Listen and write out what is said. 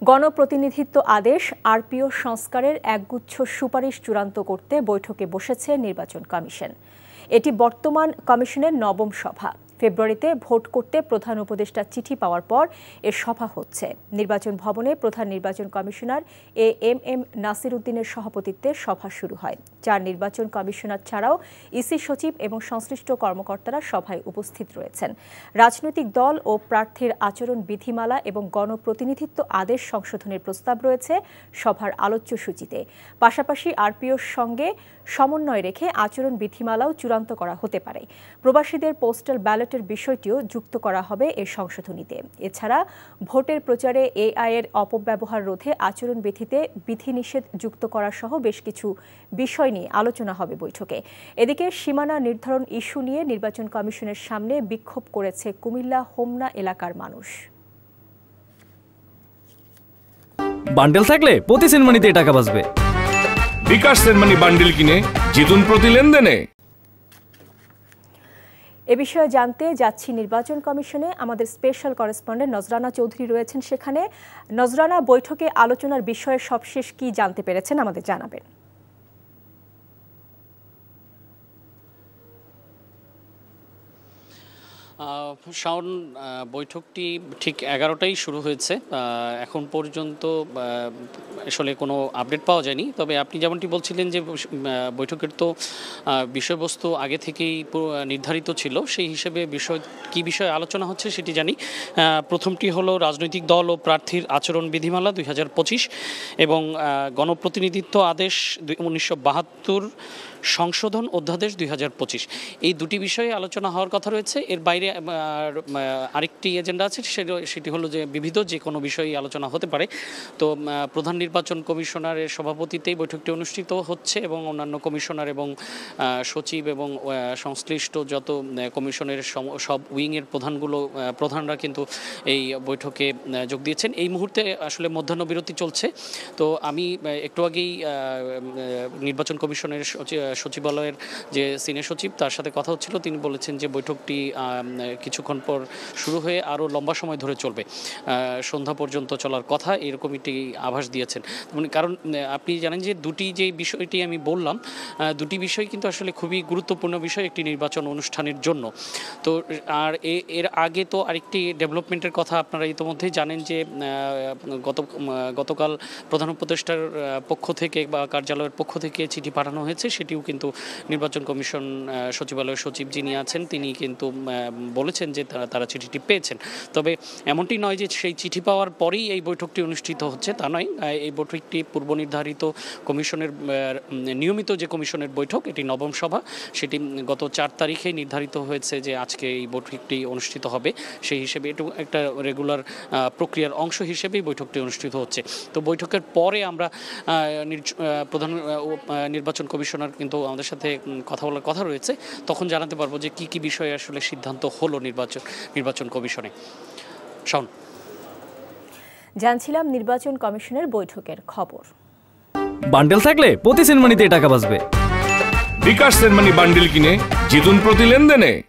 গণপ্রতিনিধিত্ব আদেশ আরপিও সংস্কারের একগুচ্ছ সুপারিশ চূড়ান্ত করতে বৈঠকে বসেছে নির্বাচন কমিশন। এটি বর্তমান কমিশনের নবম সভা। ফেব্রুয়ারিতে ভোট করতে প্রধান উপদেষ্টার চিঠি পাওয়ার পর এ সভা হচ্ছে। নির্বাচন ভবনে প্রধান নির্বাচন কমিশনার এম নাসির উদ্দিনের সভাপতিত্বে সভা শুরু হয়। 4 নির্বাচন কমিশনার ছাড়াও ইসি সচিব এবং সংশ্লিষ্ট কর্মকর্তারা সভায় উপস্থিত রয়েছেন। রাজনৈতিক দল ও প্রার্থীর আচরণ বিধিমালা এবং গণপ্রতিনিধিত্ব আদেশ সংশোধনের প্রস্তাব রয়েছে সভার আলোচ্য সূচিতে। পাশাপাশি আরপিওর সঙ্গে সমন্বয় রেখে আচরণ বিধিমালাও চূড়ান্ত করা হতে পারে। প্রবাসীদের পোস্টাল ব্যালটের বিষয়টিও যুক্ত করা হবে এই সংশোধনীতে। এছাড়া ভোটের প্রচারে এআই এর অপব্যবহার রোধে আচরণ বিধিতে বিধিনিষেধ যুক্ত করা সহ বেশ কিছু বিষয় নিয়ে আলোচনা হবে বৈঠকে। এদিকে সীমানা নির্ধারণ ইস্যু নিয়ে নির্বাচন কমিশনের সামনে বিক্ষোভ করেছে কুমিল্লা হোমনা এলাকার মানুষ। বান্ডেল থাকলে প্রতি সেনমানিতে টাকা বাঁচবে। বিকাশ সেনমানি বান্ডেল কিনে জিতুন প্রতি লেনদেনে। এ বিষয়ে জানতে যাচ্ছি নির্বাচন কমিশনে। আমাদের স্পেশাল করেসপন্ডেন্ট নজরানা চৌধুরী রয়েছেন সেখানে। নজরানা, বৈঠকে আলোচনার বিষয়ে সবশেষ কি জানতে পেরেছেন আমাদের জানাবেন। শাওন, বৈঠকটি ঠিক 11টায় শুরু হয়েছে। এখন পর্যন্ত আসলে কোনো আপডেট পাওয়া যায়নি। তবে আপনি যেমনটি বলছিলেন যে বৈঠকের তো বিষয়বস্তু আগে থেকেই নির্ধারিত ছিল, সেই হিসেবে কি বিষয়ে আলোচনা হচ্ছে সেটি জানি। প্রথমটি হলো রাজনৈতিক দল ও প্রার্থীর আচরণ বিধিমালা 2025 এবং গণপ্রতিনিধিত্ব আদেশ 1972 সংশোধন অধ্যাদেশ 2025। এই দুটি বিষয়ে আলোচনা হওয়ার কথা রয়েছে। এর বাইরে আরেকটি এজেন্ডা আছে, সেটি হলো যে বিবিধ যে কোনো বিষয়ে আলোচনা হতে পারে। তো প্রধান নির্বাচন কমিশনারের সভাপতিতেই বৈঠকটি অনুষ্ঠিত হচ্ছে এবং অন্যান্য কমিশনার এবং সচিব এবং সংশ্লিষ্ট যত কমিশনের সব উইংয়ের প্রধানরা কিন্তু এই বৈঠকে যোগ দিয়েছেন। এই মুহূর্তে আসলে মধ্যাহ্ন বিরতি চলছে। তো আমি একটু আগেই নির্বাচন কমিশনের সচিবালয়ের যে সিনিয়র সচিব, তার সাথে কথা হচ্ছিল। তিনি বলেছেন যে বৈঠকটি কিছুক্ষণ পর শুরু হয়ে আরও লম্বা সময় ধরে চলবে, সন্ধ্যা পর্যন্ত চলার কথা, এরকম একটি আভাস দিয়েছেন। কারণ আপনি জানেন যে যে বিষয়টি আমি বললাম, দুটি বিষয় কিন্তু আসলে খুবই গুরুত্বপূর্ণ বিষয় একটি নির্বাচন অনুষ্ঠানের জন্য। তো আর এর আগে তো আরেকটি ডেভেলপমেন্টের কথা আপনারা ইতিমধ্যেই জানেন যে গতকাল প্রধান উপদেষ্টার পক্ষ থেকে বা কার্যালয়ের পক্ষ থেকে চিঠি পাঠানো হয়েছে। সেটিও কিন্তু নির্বাচন কমিশন সচিবালয়ের সচিব যিনি আছেন তিনি কিন্তু বলেছেন যে তারা চিঠিটি পেয়েছেন। তবে এমনটি নয় যে সেই চিঠি পাওয়ার পরেই এই বৈঠকটি অনুষ্ঠিত হচ্ছে, তা নয়। এই বৈঠকটি পূর্ব নির্ধারিত কমিশনের নিয়মিত যে কমিশনের বৈঠক, এটি নবম সভা, সেটি গত 4 তারিখেই নির্ধারিত হয়েছে যে আজকে এই বৈঠকটি অনুষ্ঠিত হবে। সেই হিসেবে এটু একটা রেগুলার প্রক্রিয়ার অংশ হিসেবেই বৈঠকটি অনুষ্ঠিত হচ্ছে। তো বৈঠকের পরে আমরা প্রধান নির্বাচন কমিশনার কিন্তু আমাদের সাথে কথা বলার কথা রয়েছে, তখন জানাতে পারবো যে কি বিষয়ে আসলে সিদ্ধান্ত হলো নির্বাচন কমিশনে। শাওন, জানছিলাম নির্বাচন কমিশনের বৈঠকের খবর। বান্ডেল থাকলে প্রতি সেনমানিতে টাকা বাঁচবে। বিকাশ সেনমানি বান্ডেল কিনে জিতুন প্রতি লেনদেনে।